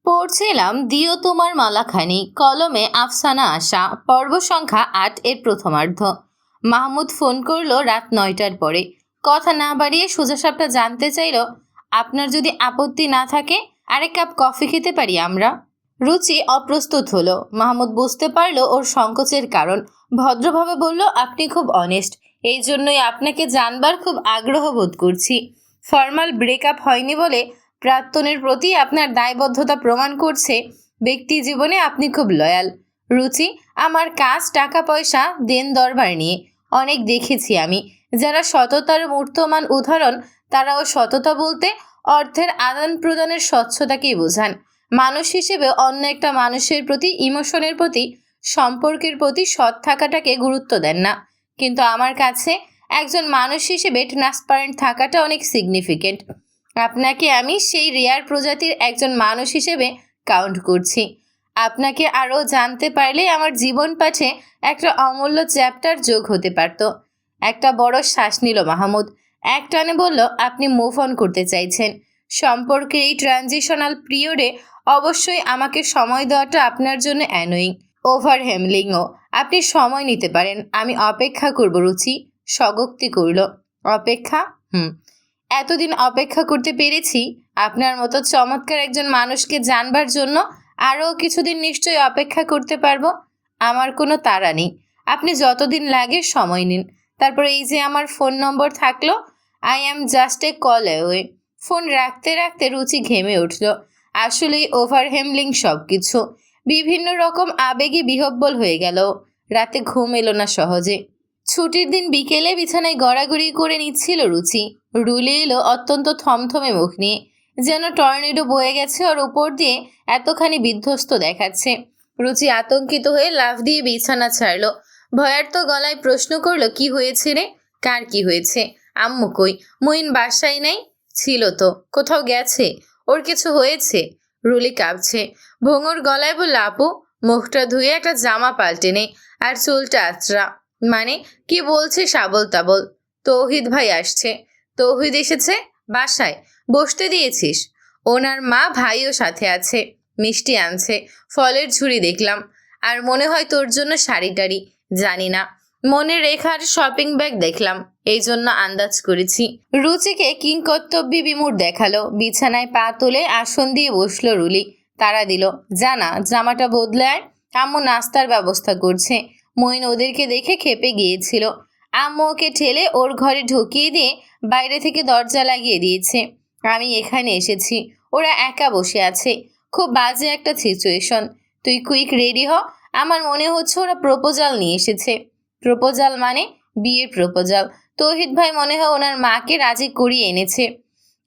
পড়ছিলাম দিও তোমার মালাখানি কলমে আফসানা আশা পর্ব সংখ্যা ৮ এর প্রথমার্ধ। মাহমুদ ফোন করলো রাত ৯টার পরে। কথা না বাড়িয়ে সোজাসাপটা জানতে চাইলো, আপনার যদি আপত্তি না থাকে আরেক কাপ কফি খেতে পারি আমরা। রুচি অপ্রস্তুত হলো। মাহমুদ বুঝতে পারলো ওর সংকোচের কারণ। ভদ্রভাবে বলল, আপনি খুব অনেস্ট, এই জন্যই আপনাকে জানবার খুব আগ্রহ বোধ করছি। ফর্মাল ব্রেকআপ হয়নি বলে প্রাক্তনের প্রতি আপনার দায়বদ্ধতা প্রমাণ করছে ব্যক্তি জীবনে আপনি খুব লয়াল। রুচি, আমার কাজ টাকা পয়সা দেন দরবার নিয়ে। অনেক দেখেছি আমি, যারা সততার মূর্তমান উদাহরণ, তারাও সততা বলতে অর্থের আদান প্রদানের স্বচ্ছতাকেই বোঝান। মানুষ হিসেবে অন্য একটা মানুষের প্রতি, ইমোশনের প্রতি, সম্পর্কের প্রতি সৎ থাকাটাকে গুরুত্ব দেন না। কিন্তু আমার কাছে একজন মানুষ হিসেবে ট্রান্সপারেন্ট থাকাটা অনেক সিগনিফিকেন্ট। আপনাকে আমি সেই রেয়ার প্রজাতির একজন মানুষ হিসেবে কাউন্ট করছি। আপনাকে আরও জানতে পারলে আমার জীবন পাঠে একটা অমূল্য চ্যাপ্টার যোগ হতে পারত। একটা বড় শ্বাস নিল মাহমুদ। একটানে বলল, আপনি মুভ অন করতে চাইছেন। সম্পর্কের এই ট্রানজিশনাল পিরিয়ডে অবশ্যই আমাকে সময় দেওয়াটা আপনার জন্য অ্যানোয়িং, ওভারহেমলিংও। আপনি সময় নিতে পারেন, আমি অপেক্ষা করব। রুচি স্বগোক্তি করল। অপেক্ষা? এতদিন অপেক্ষা করতে পেরেছি। আপনার মতো চমৎকার একজন মানুষকে জানবার জন্য আরও কিছুদিন নিশ্চয়ই অপেক্ষা করতে পারবো। আমার কোনো তাড়া নেই, আপনি যতদিন লাগে সময় নিন। তারপর এই যে আমার ফোন নম্বর থাকলো, I am just a call away. Phone রাখতে রাখতে রুচি ঘেমে উঠল। আসলেই ওভারহেমলিং সব কিছু। বিভিন্ন রকম আবেগে বিহব্বল হয়ে গেল। রাতে ঘুম এলো না সহজে। ছুটির দিন বিকেলে বিছানায় গড়াগড়ি করে নিচ্ছিল রুচি। রুলি এলো অত্যন্ত থমথমে মুখ নিয়ে, যেন টর্নেডো বয়ে গেছে ওর উপর দিয়ে, এতখানি বিধ্বস্ত দেখাচ্ছে। রুচি আতঙ্কিত হয়ে লাফ দিয়ে বিছানা ছাড়লো। ভয়ার্ত গলায় প্রশ্ন করলো, কি হয়েছে রে? কার কি হয়েছে? আম্মু কই? মইন বাসায় নাই? ছিল তো, কোথাও গেছে? ওর কিছু হয়েছে? রুলি কাঁপছে, ভোঙর গলায় বলল, আপু মুখটা ধুয়ে একটা জামা পাল্টে নে, আর চুলটা আঁচড়া। মানে কি বলছিস আবল তাবল? তৌহিদ ভাই আসছে। তৌহিদ এসেছে? বাসায় বসতে দিয়েছিস? ওনার মা ভাইও সাথে আছে, মিষ্টি আনছে, ফলের ঝুড়ি দেখলাম, আর মনে হয় তোর জন্য শাড়ি টাড়ি, জানি না, মনে রেখার শপিং ব্যাগ দেখলাম, এই জন্য আন্দাজ করেছি। রুচিকে কিংকর্তব্যি বিমূঢ় দেখালো। বিছানায় পা তুলে আসন দিয়ে বসলো রুলি। তাড়া দিল, জানা জামাটা বদলে আয়, আম্মু নাস্তার ব্যবস্থা করছে। মইন ওদেরকে দেখে খেপে গিয়েছিল। আম্মু ওকে ঠেলে ওর ঘরে ঢুকিয়ে দিয়ে বাইরে থেকে দরজা লাগিয়ে দিয়েছে। আমি এখানে এসেছি, ওরা একা বসে আছে। খুব বাজে একটা সিচুয়েশন। তুই কুইক রেডি হ। আমার মনে হচ্ছে ওরা প্রপোজাল নিয়ে এসেছে। প্রপোজাল মানে? বিয়ের প্রপোজাল। তৌহিদ ভাই মনে হয় ওনার মাকে রাজি করিয়ে এনেছে।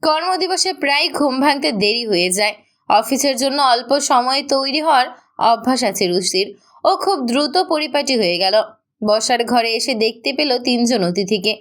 কর্মদিবসে প্রায় ঘুম ভাঙতে দেরি হয়ে যায়। অফিসের জন্য অল্প সময়ে তৈরি হওয়ার অভ্যাস আছে রুচির। ও খুব দ্রুত পরিপাটি হয়ে গেল। বসার ঘরে এসে দেখতে পেল ৩ জন অতিথিকে।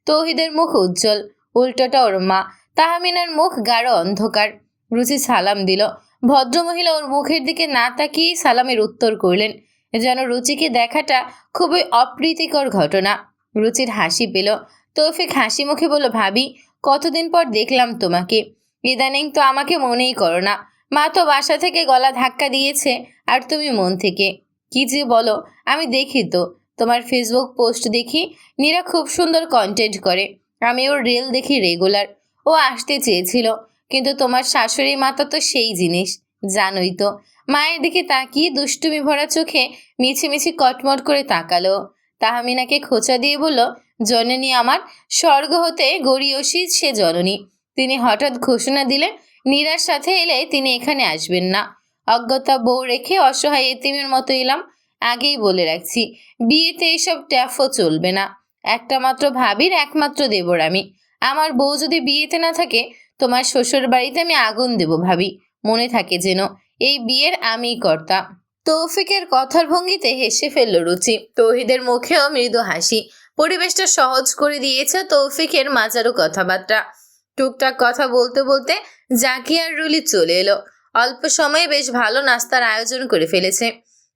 তৌহিদের মুখ উজ্জ্বল, উল্টোটা ওর মা। তাহমিনার মুখ গাঢ় অন্ধকার। রুচি সালাম দিল। ভদ্রমহিলা ওর মুখের দিকে না তাকিয়েই সালামের উত্তর করলেন, যেন রুচিকে দেখাটা খুবই অপ্রীতিকর ঘটনা। রুচির হাসি পেল। তৌফিক হাসি মুখে বলল, ভাবি কতদিন পর দেখলাম তোমাকে। ইদানিং তো আমাকে মনেই করো না। মা তো বাসা থেকে গলা ধাক্কা দিয়েছে, আর তুমি মন থেকে। কি যে বলো, আমি দেখি তো, তোমার ফেসবুক পোস্ট দেখি, নীরা খুব সুন্দর কন্টেন্ট করে। আমি ওর রিল দেখি রেগুলার। ও আসতে চেয়েছিল, কিন্তু তোমার শাশুড়ি মাতা তো সেই জিনিস, জানোই তো। মায়ের দিকে তাকিয়ে দুষ্টুমি ভরা চোখে মিছিমিছি কটমট করে তাকালো। তাহমিনাকে খোঁচা দিয়ে বলল, জননী আমার, স্বর্গ হতে গড়িয়সী সে জননী। তিনি হঠাৎ ঘোষণা দিলেন নীরার সাথে এলে তিনি এখানে আসবেন না। অজ্ঞতা বউ রেখে অসহায় এতিমের মতো এলাম। আগেই বলে রাখছি, বিয়েতে এইসব ট্যাফও চলবে না। একটা মাত্র ভাবির একমাত্র দেবর আমি। আমার বউ যদি বিয়েতে না থাকে, তোমার শ্বশুর বাড়িতে আমি আগুন দেব ভাবি। মনে থাকে যেন, এই বিয়ের আমিই কর্তা। তৌফিকের কথার ভঙ্গিতে হেসে ফেলল রুচি। তৌহিদের মুখেও মৃদু হাসি। পরিবেশটা সহজ করে দিয়েছে তৌফিকের মাজারু কথাবার্তা। টুকটাক কথা বলতে বলতে জাকিয়া আর রুলি চলে এলো। অল্প সময়ে বেশ ভালো নাস্তার আয়োজন করে ফেলেছে।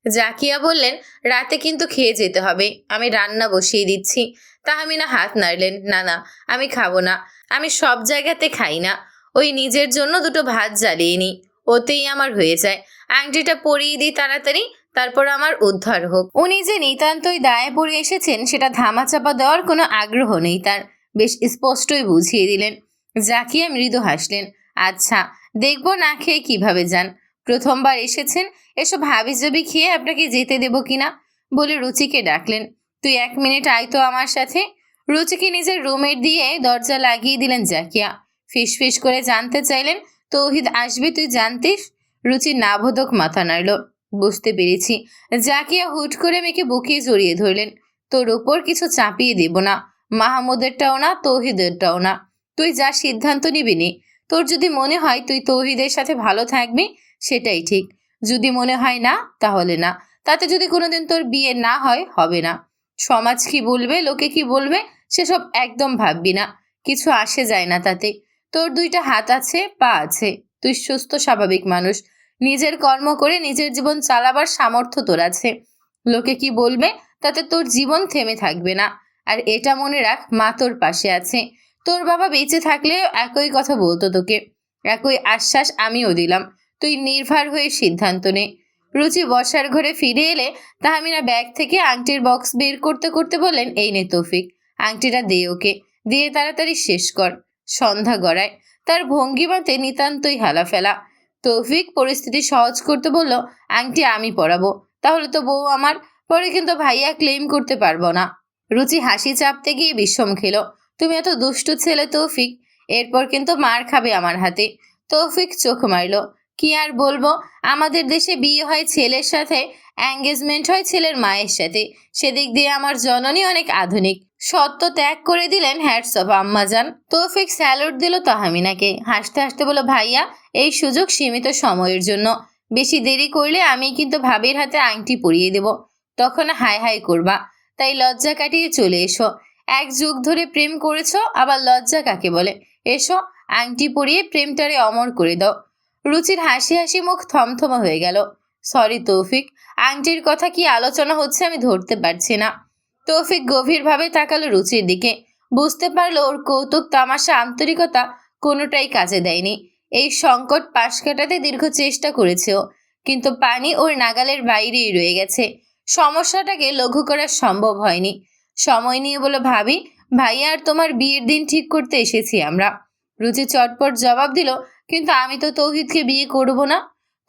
জাকিয়া বললেন, রাতে কিন্তু খেয়ে যেতে হবে, আমি রান্না বসিয়ে দিচ্ছি। তাহমিনা হাত নাড়লেন, না না, আমি খাবো না। আমি সব জায়গাতে খাই না। ওই নিজের জন্য দুটো ভাত জ্বালিয়ে নি। ওতেই আমার হয়ে যায়। আংটিটা পরিয়ে দিই তাড়াতাড়ি, তারপর আমার উদ্ধার হোক। উনি যে নিতান্তই দায়ে পড়ে এসেছেন সেটা ধামাচাপা দেওয়ার কোনো আগ্রহ নেই তার, বেশ স্পষ্টই বুঝিয়ে দিলেন। জাকিয়া মৃদু হাসলেন। আচ্ছা, দেখব না খেয়ে কিভাবে যান। প্রথমবার এসেছেন, এসব হাবিজাবি খেয়ে আপনাকে যেতে দেব কিনা বলে রুচিকে ডাকলেন। তুই 1 মিনিট আয় তো আমার সাথে। রুচিকে নিজের রুমের দিয়ে দরজা লাগিয়ে দিলেন জাকিয়া। ফিসফিস করে জানতে চাইলেন, তৌহিদ আসবে তুই জানতিস? রুচি নাবোধক মাথা নাড়ল। বুঝতে পেরেছি। জাকিয়া হুট করে মেয়েকে বুকে জড়িয়ে ধরলেন। তোর উপর কিছু চাপিয়ে দেব না, মাহমুদেরটাও না, তৌহিদেরটাও না। তুই যা সিদ্ধান্ত নিবি নি। তোর যদি মনে হয় তুই তৌহিদের সাথে ভালো থাকবি, সেটাই ঠিক। যদি মনে হয় না, তাহলে না। তাতে যদি কোনোদিন তোর বিয়ে না হয়, হবে না। সমাজ কি বলবে, লোকে কি বলবে, সেসব একদম ভাববি না। কিছু আসে যায় না তাতে। তোর 2টা হাত আছে, পা আছে। তুই সুস্থ স্বাভাবিক মানুষ। নিজের কর্ম করে নিজের জীবন চালাবার সামর্থ্য তোর আছে। লোকে কি বলবে, তাতে তোর জীবন থেমে থাকবে না। আর এটা মনে রাখ, মা তোর পাশে আছে। তোর বাবা বেঁচে থাকলেও একই কথা বলতো তোকে। একই আশ্বাস আমিও দিলাম। তুই নির্ভর হয়ে সিদ্ধান্ত নে। রুচি বসার ঘরে ফিরে এলে তাহমিনা ব্যাগ থেকে আংটির বক্স বের করতে করতে বললেন, এই নে তৌফিক, আংটিটা দে ওকে, দিয়ে তাড়াতাড়ি শেষ কর। সন্ধ্যা গড়ায়। তার ভঙ্গিমাতে নিতান্তই হেলাফেলা। তৌফিক পরিস্থিতি সহজ করতে বলল, আংটি আমি পরাবো। তাহলে তো বউ আমার, পরে কিন্তু ভাইয়া ক্লেম করতে পারবো না। রুচি হাসি চাপতে গিয়ে বিষম খেলো। তুমি এত দুষ্টু ছেলে তৌফিক, এরপর কিন্তু মার খাবে আমার হাতে। তৌফিক চোখ মারল। কি আর বলবো, আমাদের দেশে বিয়ে হয় ছেলের সাথে, এঙ্গেজমেন্ট হয় ছেলের মায়ের সাথে। সেদিক দিয়ে আমার জননী অনেক আধুনিক। সত্য ত্যাগ করে দিলেন হ্যাটস অফ আম্মাজান। তৌফিক স্যালুট দিল তাহমিনাকে। হাসতে হাসতে বলল, ভাইয়া, এই সুযোগ সীমিত সময়ের জন্য। বেশি দেরি করলে আমি কিন্তু ভাবির হাতে আংটি পরিয়ে দেব। তখন হাই হাই করবা। তাই লজ্জা কাটিয়ে চলে এসো। 1 যুগ ধরে প্রেম করেছো, আবার লজ্জা কাকে বলে? এসো, আংটি পরিয়ে প্রেমটারে অমর করে দাও। রুচির হাসি হাসি মুখ থমথমে হয়ে গেল। সরি তৌফিক, আংটির কথা কি আলোচনা হচ্ছে আমি ধরতে পারছি না। তৌফিক গভীরভাবে তাকালো রুচির দিকে। বুঝতে পারলো ওর কৌতুক, তামাশা, আন্তরিকতা কোনোটাই কাজে দেয়নি। এই সংকট পাশ কাটাতে দীর্ঘ চেষ্টা করেছে ও, কিন্তু পানি ওর নাগালের বাইরেই রয়ে গেছে। সমস্যাটাকে লঘু করা সম্ভব হয়নি। সময় নিয়ে বলো, ভাবি, ভাইয়া আর তোমার বিয়ের দিন ঠিক করতে এসেছি আমরা। রুচি চটপট জবাব দিল, কিন্তু আমি তো তৌহিদকে বিয়ে করব না।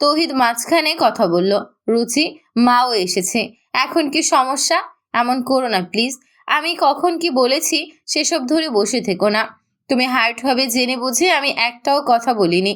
তৌহিদ মাঝখানে কথা বলল, রুচি, মাও এসেছে। এখন কি সমস্যা? এমন করো না প্লিজ। আমি কখন কি বলেছি সেসব ধরে বসে থেকো না। তুমি হার্ট হবে জেনে বুঝে আমি একটাও কথা বলিনি।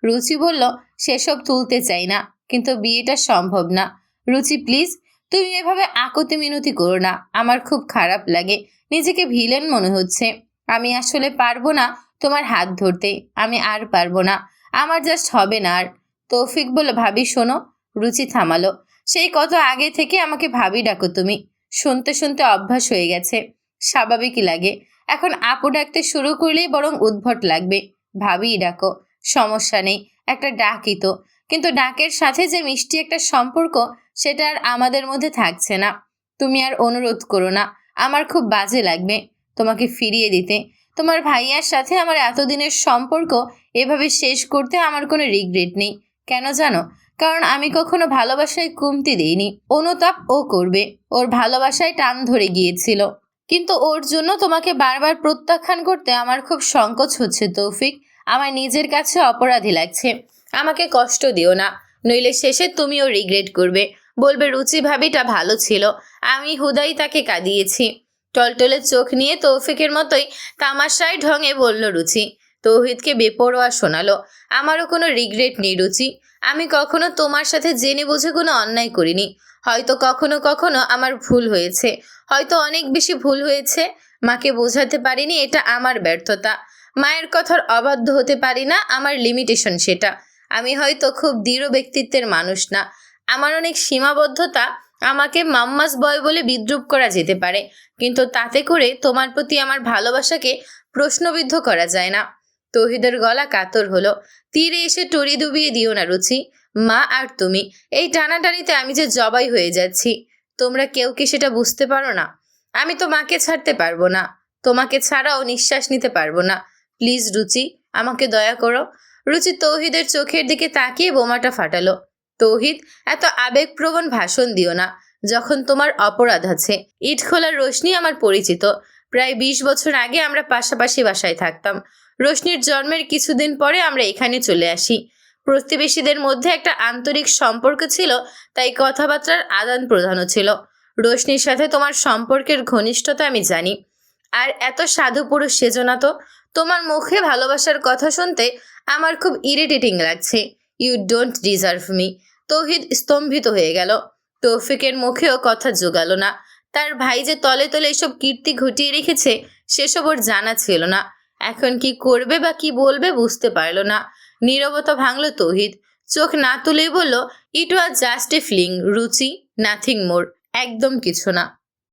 রুচি বলল, সেসব তুলতে চাই না, কিন্তু বিয়েটা সম্ভব না। রুচি প্লিজ, তুমি এভাবে আকতে মিনতি করো না। আমার খুব খারাপ লাগে, নিজেকে ভিলেন মনে হচ্ছে। আমি আসলে পারবো না তোমার হাত ধরতে। আমি আর পারবো না, আমার জাস্ট হবে না আর। তৌফিক বলল, ভাবি শোনো। রুচি থামালো। সেই কত আগে থেকে আমাকে ভাবি ডাকো তুমি। শুনতে শুনতে অভ্যাস হয়ে গেছে, স্বাভাবিকই লাগে। এখন আপু ডাকতে শুরু করলেই বরং উদ্ভট লাগবে। ভাবিই ডাকো, সমস্যা নেই, একটা ডাকই তো। কিন্তু ডাকের সাথে যে মিষ্টি একটা সম্পর্ক, সেটা আর আমাদের মধ্যে থাকছে না। তুমি আর অনুরোধ করো না, আমার খুব বাজে লাগবে তোমাকে ফিরিয়ে দিতে। তোমার ভাইয়ার সাথে আমার এতদিনের সম্পর্ক এভাবে শেষ করতে আমার কোনো রিগ্রেট নেই। কেন জানো? কারণ আমি কখনো ভালোবাসায় কমতি দেইনি। অনুতাপ ও করবে, ওর ভালোবাসায় টান ধরে গিয়েছিল। কিন্তু ওর জন্য তোমাকে বারবার প্রত্যাখ্যান করতে আমার খুব সংকোচ হচ্ছে তৌফিক। আমার নিজের কাছে অপরাধী লাগছে। আমাকে কষ্ট দিও না, নইলে শেষে তুমিও রিগ্রেট করবে। বলবে রুচি ভাবিটা ভালো ছিল, আমি হুদাই তাকে কাঁদিয়েছি। টলটলে চোখ নিয়ে তৌফিকের মতোই তামাশায় ঢঙে বলল রুচি। তৌহিদকে বেপরোয়া শোনালো, আমারও কোনো রিগ্রেট নেই রুচি। আমি কখনো তোমার সাথে জেনে বুঝে কোনো অন্যায় করিনি। হয়তো কখনো কখনো আমার ভুল হয়েছে, হয়তো অনেক বেশি ভুল হয়েছে। মাকে বোঝাতে পারিনি, এটা আমার ব্যর্থতা। মায়ের কথার অবাধ্য হতে পারি না, আমার লিমিটেশন সেটা। আমি হয়তো খুব দৃঢ় ব্যক্তিত্বের মানুষ না, আমার অনেক সীমাবদ্ধতা। আমাকে মাম্মাস বয় বলে বিদ্রূপ করা যেতে পারে, কিন্তু তাতে করে তোমার প্রতি আমার ভালোবাসাকে প্রশ্নবিদ্ধ করা যায় না। তৌহিদের গলা কাতর হলো। তীরে এসে টরি ডুবিয়ে দিও না রুচি। মা আর তুমি, এই টানাটানিতে আমি যে জবাই হয়ে যাচ্ছি। তোমরা কেউ কি সেটা বুঝতে পারো না? আমি তো মাকে ছাড়তে পারবো না, তোমাকে ছাড়াও নিঃশ্বাস নিতে পারবো না। প্লিজ রুচি, আমাকে দয়া করো। রুচি তৌহিদের চোখের দিকে তাকিয়ে বোমাটা ফাটালো। তৌহিদ, এত আবেগপ্রবণ ভাষণ দিও না। যখন তোমার অপরাধ আছে। ইট খোলার রোশনি আমার পরিচিত। প্রায় 20 বছর আগে আমরা পাশাপাশি বাসায় থাকতাম। রোশনির জন্মের কিছুদিন পরে আমরা এখানে চলে আসি। প্রতিবেশীদের মধ্যে একটা আন্তরিক সম্পর্ক ছিল, তাই কথাবার্তার আদান প্রদানও ছিল। রোশনির সাথে তোমার সম্পর্কের ঘনিষ্ঠতা আমি জানি। আর এত সাধু পুরুষ সেজো না তো। তোমার মুখে ভালোবাসার কথা শুনতে আমার খুব ইরিটেটিং লাগছে। You don't deserve me. Tauhid স্তম্ভিত হয়ে গেল। তৌফিকের মুখেও কথা জোগালো না। তার ভাই যে তলে তলে এসব কীর্তি ঘটিয়ে রেখেছে সেসব ওর জানা ছিল না। এখন কি করবে বা কি বলবে বুঝতে পারল না। নীরবতা ভাঙল তৌহিদ। চোখ না তুলেই বলল, ইট ওয়াজ জাস্ট এ ফিলিং রুচি, নাথিং মোর। একদম কিছু না।